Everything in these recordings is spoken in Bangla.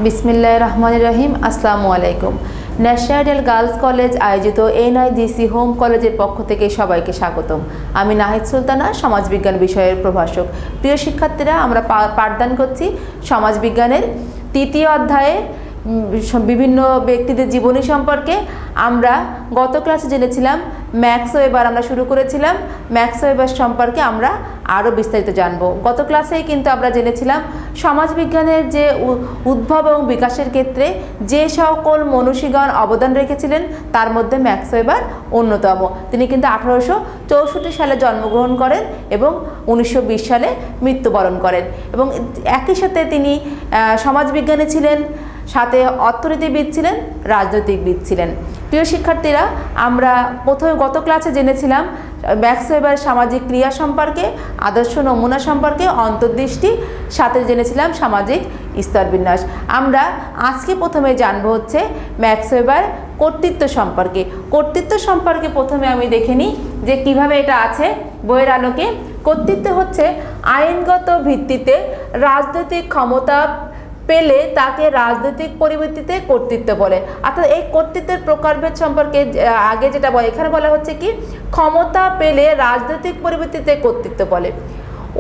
বিসমিল্লাহির রহমানির রহিম। আসসালামু আলাইকুম। ন্যাশনাল আইডিয়াল গার্লস কলেজ আয়োজিত এনআইজিসি হোম কলেজের পক্ষ থেকে সবাইকে স্বাগতম। আমি নাহিদ সুলতানা, সমাজবিজ্ঞান বিষয়ের প্রভাষক। প্রিয় শিক্ষার্থীরা, আমরা পাঠদান করছি সমাজবিজ্ঞানের তৃতীয় অধ্যায়ে বিভিন্ন ব্যক্তিদের জীবনী সম্পর্কে। আমরা গত ক্লাসে জেনেছিলাম ম্যাক্স ওয়েবার, আমরা শুরু করেছিলাম ম্যাক্স ওয়েবার সম্পর্কে আমরা আরও বিস্তারিত জানব। গত ক্লাসেই কিন্তু আমরা জেনেছিলাম সমাজবিজ্ঞানের যে উদ্ভব এবং বিকাশের ক্ষেত্রে যে সকল মনীষীগণ অবদান রেখেছিলেন তার মধ্যে ম্যাক্স ওয়েবার অন্যতম। তিনি কিন্তু 1864 সালে জন্মগ্রহণ করেন এবং 1920 সালে মৃত্যুবরণ করেন, এবং একই সাথে তিনি সমাজবিজ্ঞানী ছিলেন, সাথে অর্থনীতিবিদ ছিলেন, রাজনৈতিকবিদ ছিলেন। প্রিয় শিক্ষার্থীরা, আমরা প্রথমে গত ক্লাসে জেনেছিলাম ম্যাক্স ওয়েবার সামাজিক ক্রিয়া সম্পর্কে, আদর্শ নমুনা সম্পর্কে, অন্তর্দৃষ্টি, সাথে জেনেছিলাম সামাজিক স্তরবিন্যাস। আমরা আজকে প্রথমে জানবো হচ্ছে ম্যাক্স ওয়েবার কর্তৃত্ব সম্পর্কে। কর্তৃত্ব সম্পর্কে প্রথমে আমি দেখে নিই যে কিভাবে এটা আছে বইয়ের আলোকে। কর্তৃত্ব হচ্ছে আইনগত ভিত্তিতে রাজনৈতিক ক্ষমতা পেলে তাকে রাজনৈতিক পরিবর্তিতে কর্তৃত্ব বলে। অর্থাৎ এই কর্তৃত্বের প্রকারভেদ সম্পর্কে আগে যেটা বলে, এখানে বলা হচ্ছে কি ক্ষমতা পেলে রাজনৈতিক পরিবর্তিতে কর্তৃত্ব বলে।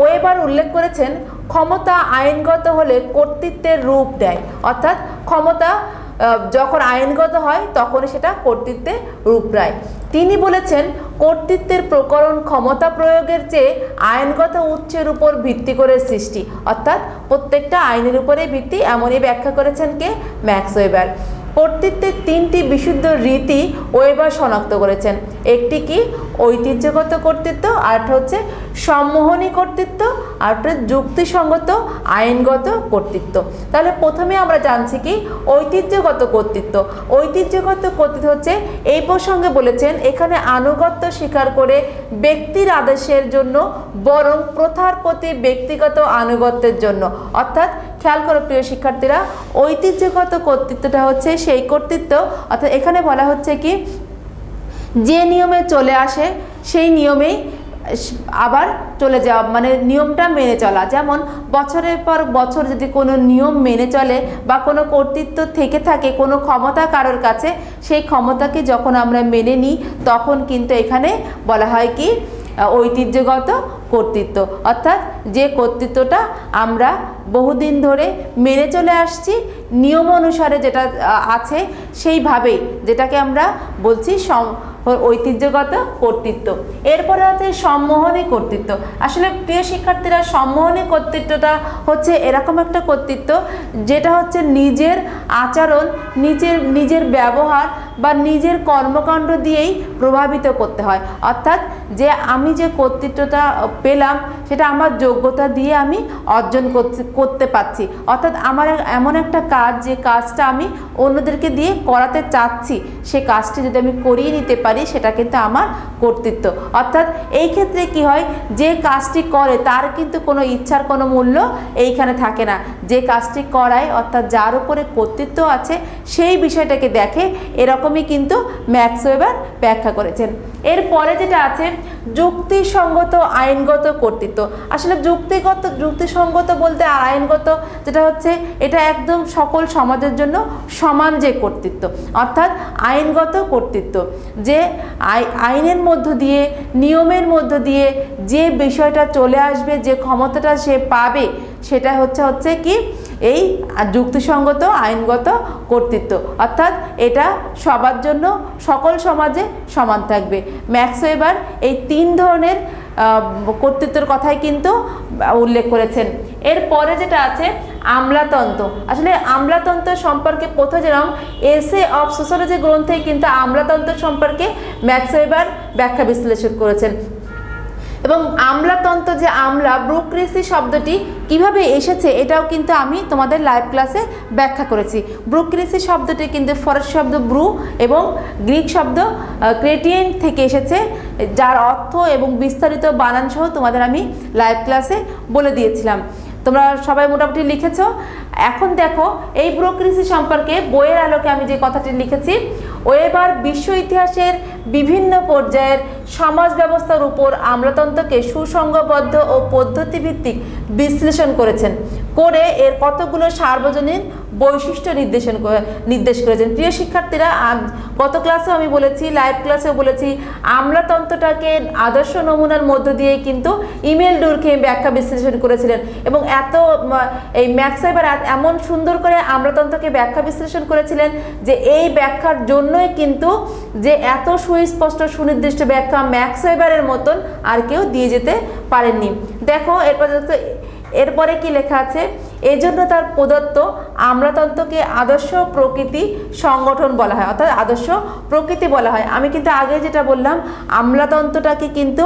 ওয়েবার উল্লেখ করেছেন ক্ষমতা আইনগত হলে কর্তৃত্বের রূপ দেয়, অর্থাৎ ক্ষমতা যখন আইনগত হয় তখন সেটা কর্তৃত্বের রূপ নেয়। তিনি বলেছেন কর্তৃত্বের প্রকরণ ক্ষমতা প্রয়োগের চেয়ে আইনগত উৎসের উপর ভিত্তি করে সৃষ্টি, অর্থাৎ প্রত্যেকটা আইনের উপরে ভিত্তি, এমনই ব্যাখ্যা করেছেন কে? Max weber. কর্তৃত্বের 3টি বিশুদ্ধ রীতি ওয়েবার শনাক্ত করেছেন। একটি কি ঐতিহ্যগত কর্তৃত্ব, আরেকটা হচ্ছে সম্মোহনী কর্তৃত্ব, আরেকটা যুক্তিসঙ্গত আইনগত কর্তৃত্ব। তাহলে প্রথমে আমরা জানছি কি ঐতিহ্যগত কর্তৃত্ব। ঐতিহ্যগত কর্তৃত্ব হচ্ছে এই প্রসঙ্গে বলেছেন এখানে আনুগত্য স্বীকার করে ব্যক্তির আদেশের জন্য বরং প্রথার প্রতি ব্যক্তিগত আনুগত্যের জন্য। অর্থাৎ খেয়াল করো প্রিয় শিক্ষার্থীরা, ঐতিহ্যগত কর্তৃত্বটা হচ্ছে সেই কর্তৃত্ব, অর্থাৎ এখানে বলা হচ্ছে কি যে নিয়মে চলে আসে সেই নিয়মেই আবার চলে যাওয়া, মানে নিয়মটা মেনে চলা। যেমন বছরের পর বছর যদি কোনো নিয়ম মেনে চলে বা কোনো কর্তৃত্ব থেকে থাকে কোনো ক্ষমতা কারোর কাছে, সেই ক্ষমতাকে যখন আমরা মেনে নিই তখন কিন্তু এখানে বলা হয় কি ঐতিহ্যগত কর্তৃত্ব। অর্থাৎ যে কর্তৃত্বটা আমরা বহুদিন ধরে মেনে চলে আসছি, নিয়ম অনুসারে যেটা আছে সেইভাবেই, যেটাকে আমরা বলছি ঐতিহ্যগত কর্তৃত্ব। এরপরে আছে সম্মোহনী কর্তৃত্ব। আসলে প্রিয় শিক্ষার্থীরা, সম্মোহনী কর্তৃত্বটা হচ্ছে এরকম একটা কর্তৃত্ব যেটা হচ্ছে নিজের আচরণ, নিজের ব্যবহার বা নিজের কর্মকাণ্ড দিয়েই প্রভাবিত করতে হয়। অর্থাৎ যে আমি যে কর্তৃত্বটা পেলাম সেটা আমার যোগ্যতা দিয়ে আমি অর্জন করতে পারছি। অর্থাৎ আমার এমন একটা কাজ, যে কাজটা আমি অন্যদেরকে দিয়ে করাতে চাচ্ছি, সে কাজটি যদি আমি করিয়ে নিতে পারি সেটা কিন্তু আমার কর্তৃত্ব। অর্থাৎ এই ক্ষেত্রে কি হয়, যে কাজটি করে তার কিন্তু কোনো ইচ্ছার কোনো মূল্য এইখানে থাকে না। যে কাজটি করায়, অর্থাৎ যার উপরে কর্তৃত্ব আছে সেই বিষয়টাকে দেখে, এরকমই কিন্তু ম্যাক্স ওয়েবার ব্যাখ্যা করেছেন। এরপরে যেটা আছে যুক্তিসঙ্গত আইনগত কর্তৃত্ব। আসলে যুক্তিসঙ্গত বলতে আর আইনগত যেটা হচ্ছে এটা একদম সকল সমাজের জন্য সমান যে কর্তৃত্ব, অর্থাৎ আইনগত কর্তৃত্ব, যে আইনের মধ্য দিয়ে, নিয়মের মধ্য দিয়ে যে বিষয়টা চলে আসবে, যে ক্ষমতাটা সে পাবে, সেটা হচ্ছে কি এই যুক্তিসঙ্গত আইনগত কর্তৃত্ব। অর্থাৎ এটা সবার জন্য সকল সমাজে সমান থাকবে। ম্যাক্স ওয়েবার এই 3 ধরনের কর্তৃত্বের কথাই কিন্তু উল্লেখ করেছেন। এরপরে যেটা আছে আমলাতন্ত্র। আসলে আমলাতন্ত্র সম্পর্কে প্রথমে যেরকম এসে অফ সোশ্যোলজি গ্রন্থে কিন্তু আমলাতন্ত্র সম্পর্কে ম্যাক্স ওয়েবার ব্যাখ্যা বিশ্লেষণ করেছেন। এবং আমলাতন্ত্র, যে আমলা, ব্রুক্রেসি শব্দটি কিভাবে এসেছে এটাও কিন্তু আমি তোমাদের লাইভ ক্লাসে ব্যাখ্যা করেছি। ব্রুক্রেসি শব্দটি কিন্তু ফরাসি শব্দ ব্রু এবং গ্রিক শব্দ ক্রেটিয়েন থেকে এসেছে, যার অর্থ এবং বিস্তারিত বানান সহ তোমাদের আমি লাইভ ক্লাসে বলে দিয়েছিলাম। তোমরা সবাই মোটামুটি লিখেছো। এখন দেখো এই ব্রুক্রেসি সম্পর্কে বইয়ের আলোকে আমি যে কথাটি লিখেছি, ওয়েবার বিশ্ব ইতিহাসের বিভিন্ন পর্যায়ের সমাজ ব্যবস্থার উপর আমলাতন্ত্রকে সুসংঘবদ্ধ ও পদ্ধতিভিত্তিক বিশ্লেষণ করেছেন, করে এর কতগুলো সার্বজনীন বৈশিষ্ট্য নির্দেশ করেছেন। প্রিয় শিক্ষার্থীরা, গত ক্লাসেও আমি বলেছি, লাইভ ক্লাসেও বলেছি, আমলাতন্ত্রটাকে আদর্শ নমুনার মধ্য দিয়ে কিন্তু ইমেল ডুরখেইম ব্যাখ্যা বিশ্লেষণ করেছিলেন এবং এই ম্যাক্স ওয়েবার এমন সুন্দর করে আমলাতন্ত্রকে ব্যাখ্যা বিশ্লেষণ করেছিলেন যে এই ব্যাখ্যার জন্যই কিন্তু যে এত সুস্পষ্ট সুনির্দিষ্ট ব্যাখ্যা ম্যাক্স ওয়েবারের মতন আর কেউ দিয়ে যেতে পারেননি। দেখো এরপরে কি লেখা আছে, এজন্য তার প্রদত্ত আমলাতন্ত্রকে আদর্শ প্রকৃতি সংগঠন বলা হয়, অর্থাৎ আদর্শ প্রকৃতি বলা হয়। আমি কিন্তু আগে যেটা বললাম, আমলাতন্ত্রটাকে কিন্তু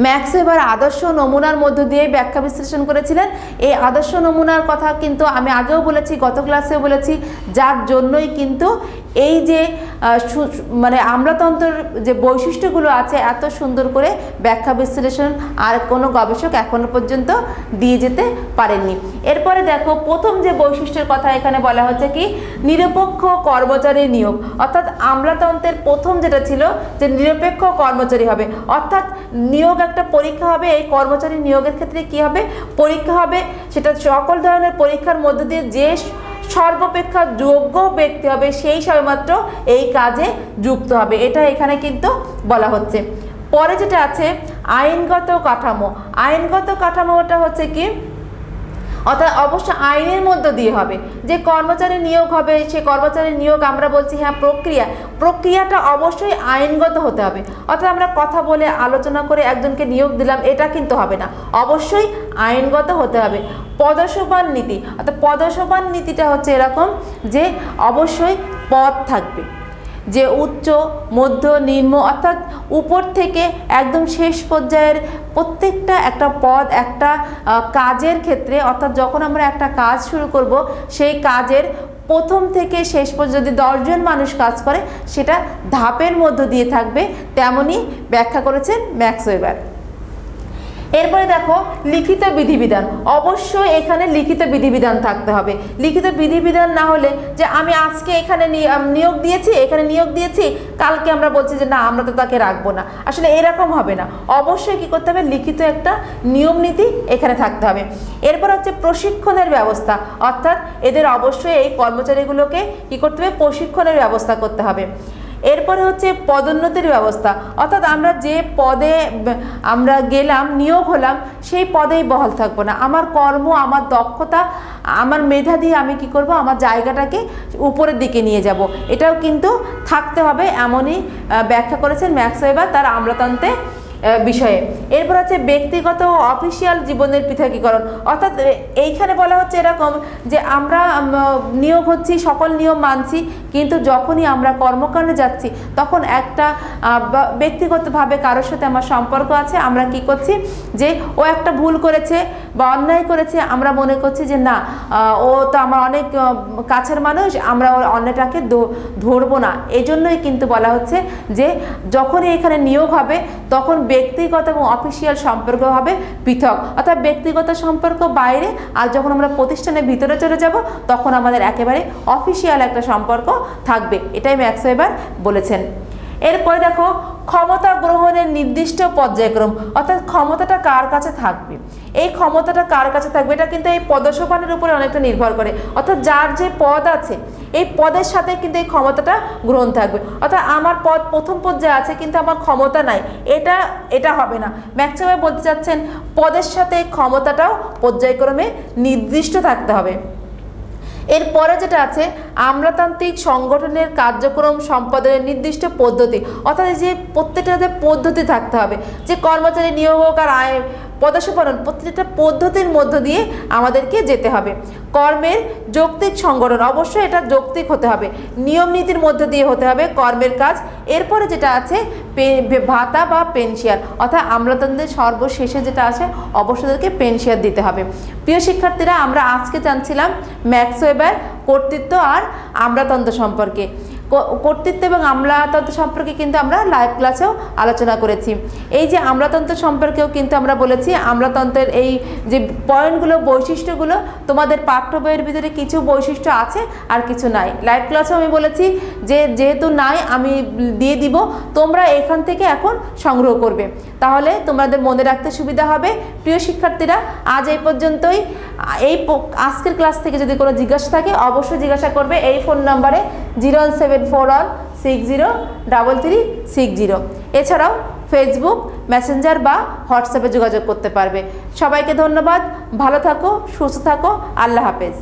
ম্যাক্স ওয়েবার আদর্শ নমুনার মধ্য দিয়ে ব্যাখ্যা বিশ্লেষণ করেছিলেন। এই আদর্শ নমুনার কথা কিন্তু আমি আগেও বলেছি, গত ক্লাসেও বলেছি, যার জন্যই কিন্তু এই যে আমলাতন্ত্রের যে বৈশিষ্ট্যগুলো আছে এত সুন্দর করে ব্যাখ্যা বিশ্লেষণ আর কোনো গবেষক এখনো পর্যন্ত দিয়ে যেতে পারেননি। এরপরে দেখো, প্রথম যে বৈশিষ্ট্যের কথা এখানে বলা হচ্ছে কি, নিরপেক্ষ কর্মচারী নিয়োগ। অর্থাৎ আমলাতন্ত্রের প্রথম যেটা ছিল যে নিরপেক্ষ কর্মচারী হবে, অর্থাৎ নিয়োগ একটা পরীক্ষা হবে। এই কর্মচারী নিয়োগের ক্ষেত্রে কি হবে, পরীক্ষা হবে, সেটা সকল ধরনের পরীক্ষার মধ্য দিয়ে যে সর্বাপেক্ষা যোগ্য ব্যক্তি হবে সেই সবেমাত্র এই কাজে যুক্ত হবে, এটা এখানে কিন্তু বলা হচ্ছে। পরে যেটা আছে আইনগত কাঠামো। আইনগত কাঠামোটা হচ্ছে কি, অর্থাৎ অবশ্য আইনের মধ্য দিয়ে হবে। যে কর্মচারী নিয়োগ হবে, সে কর্মচারী নিয়োগ আমরা বলছি হ্যাঁ প্রক্রিয়াটা অবশ্যই আইনগত হতে হবে। অর্থাৎ আমরা কথা বলে আলোচনা করে একজনকে নিয়োগ দিলাম, এটা কিন্তু হবে না, অবশ্যই আইনগত হতে হবে। পদসোপান নীতি, অর্থাৎ পদসোপান নীতিটা হচ্ছে এরকম যে অবশ্যই পদ থাকবে, যে উচ্চ, মধ্য, নিম্ন, অর্থাৎ উপর থেকে একদম শেষ পর্যায়ের প্রত্যেকটা একটা পদ একটা কাজের ক্ষেত্রে, অর্থাৎ যখন আমরা একটা কাজ শুরু করব সেই কাজের প্রথম থেকে শেষ পর্যন্ত যদি 10 জন মানুষ কাজ করে সেটা ধাপের মধ্য দিয়ে থাকবে, তেমনই ব্যাখ্যা করেছেন ম্যাক্স ওয়েবার। এরপরে দেখো লিখিত বিধিবিধান। অবশ্যই এখানে লিখিত বিধিবিধান থাকতে হবে। লিখিত বিধিবিধান না হলে যে আমি আজকে এখানে নিয়োগ দিয়েছি, কালকে আমরা বলছি যে না আমরা তো তাকে রাখবো না, আসলে এরকম হবে না। অবশ্যই কি করতে হবে, লিখিত একটা নিয়ম নীতি এখানে থাকতে হবে। এরপর হচ্ছে প্রশিক্ষণের ব্যবস্থা, অর্থাৎ এদের অবশ্যই এই কর্মচারীগুলোকে কি করতে হবে, প্রশিক্ষণের ব্যবস্থা করতে হবে। এরপরে হচ্ছে পদোন্নতির ব্যবস্থা, অর্থাৎ আমরা যে পদে আমরা গেলাম, নিয়োগ হলাম, সেই পদেই বহাল থাকবো না। আমার কর্ম, আমার দক্ষতা, আমার মেধা দিয়ে আমি কি করব, আমার জায়গাটাকে উপরের দিকে নিয়ে যাব, এটাও কিন্তু থাকতে হবে, এমনই ব্যাখ্যা করেছেন ম্যাক্স ওয়েবার তার আমলাতন্ত্রে বিষয়ে। এরপর হচ্ছে ব্যক্তিগত ও অফিসিয়াল জীবনের পৃথকীকরণ, অর্থাৎ এইখানে বলা হচ্ছে এরকম যে আমরা নিয়োগ হচ্ছি, সকল নিয়ম মানছি, কিন্তু যখনই আমরা কর্মকাণ্ডে যাচ্ছি তখন একটা ব্যক্তিগতভাবে কারোর সাথে আমার সম্পর্ক আছে, আমরা কি করছি যে ও একটা ভুল করেছে বা অন্যায় করেছে, আমরা মনে করছি যে না ও তো আমার অনেক কাছের মানুষ, আমরা ওর অন্যটাকে ধরবো না। এজন্যই কিন্তু বলা হচ্ছে যে যখনই এখানে নিয়োগ হবে তখন ব্যক্তিগত এবং অফিসিয়াল সম্পর্ক হবে পৃথক, অর্থাৎ ব্যক্তিগত সম্পর্ক বাইরে, আর যখন আমরা প্রতিষ্ঠানের ভিতরে চলে যাব তখন আমাদের একেবারে অফিসিয়াল একটা সম্পর্ক থাকবে, এটাই ম্যাক্স ওয়েবার বলেছেন। এরপরে দেখো ক্ষমতা গ্রহণের নির্দিষ্ট পর্যায়ক্রম, অর্থাৎ ক্ষমতাটা কার কাছে থাকবে, এই ক্ষমতাটা কার কাছে থাকবে এটা কিন্তু এই পদসোপানের উপরে অনেকটা নির্ভর করে। অর্থাৎ যার যে পদ আছে এই পদের সাথে কিন্তু এই ক্ষমতাটা গ্রহণ থাকবে। অর্থাৎ আমার পদ প্রথম পর্যায়ে আছে কিন্তু আমার ক্ষমতা নাই, এটা হবে না। ম্যাক্স ওয়েবার বলতে চাচ্ছেন পদের সাথে ক্ষমতাটাও পর্যায়ক্রমে নির্দিষ্ট থাকতে হবে। এরপরে যেটা আছে আমলাতান্ত্রিক সংগঠনের কার্যক্রম সম্পাদনের নির্দিষ্ট পদ্ধতি, অর্থাৎ যে প্রত্যেকটা পদ্ধতি থাকতে হবে, যে কর্মচারী নিয়োগ হোক আর পদসোপান, প্রত্যেকটা পদ্ধতির মধ্য দিয়ে আমাদেরকে যেতে হবে। কর্মের যৌক্তিক সংগঠন, অবশ্যই এটা যৌক্তিক হতে হবে, নিয়ম নীতির মধ্য দিয়ে হতে হবে কর্মের কাজ। এরপরে যেটা আছে ভাতা বা পেনশন, অর্থাৎ আমলাতন্ত্রের সর্বশেষে যেটা আছে অবশ্যদেরকে পেনশন দিতে হবে। প্রিয় শিক্ষার্থীরা, আমরা আজকে জানছিলাম ম্যাক্স ওয়েবার কর্তৃত্ব আর আমলাতন্ত্র সম্পর্কে। কর্তৃত্ব এবং আমলাতন্ত্র সম্পর্কে কিন্তু আমরা লাইভ ক্লাসেও আলোচনা করেছি। এই যে আমলাতন্ত্র সম্পর্কেও কিন্তু আমরা বলেছি আমলাতন্ত্রের এই যে পয়েন্টগুলো, বৈশিষ্ট্যগুলো, তোমাদের পাঠ্য বইয়ের ভিতরে কিছু বৈশিষ্ট্য আছে আর কিছু নাই। লাইভ ক্লাসেও আমি বলেছি যে যেহেতু নাই আমি দিয়ে দিব, তোমরা এখান থেকে এখন সংগ্রহ করবে, তাহলে তোমাদের মনে রাখতে সুবিধা হবে। প্রিয় শিক্ষার্থীরা, আজ এই পর্যন্তই। আজকের ক্লাস থেকে যদি কোনো জিজ্ঞাসা থাকে অবশ্যই জিজ্ঞাসা করবে এই ফোন নাম্বারে 07416033360। এছাড়াও ফেসবুক, মেসেঞ্জার বা হোয়াটসঅ্যাপে যোগাযোগ করতে পারবে। সবাইকে ধন্যবাদ, ভালো থাকো, সুস্থ থাকো, আল্লাহ হাফেজ।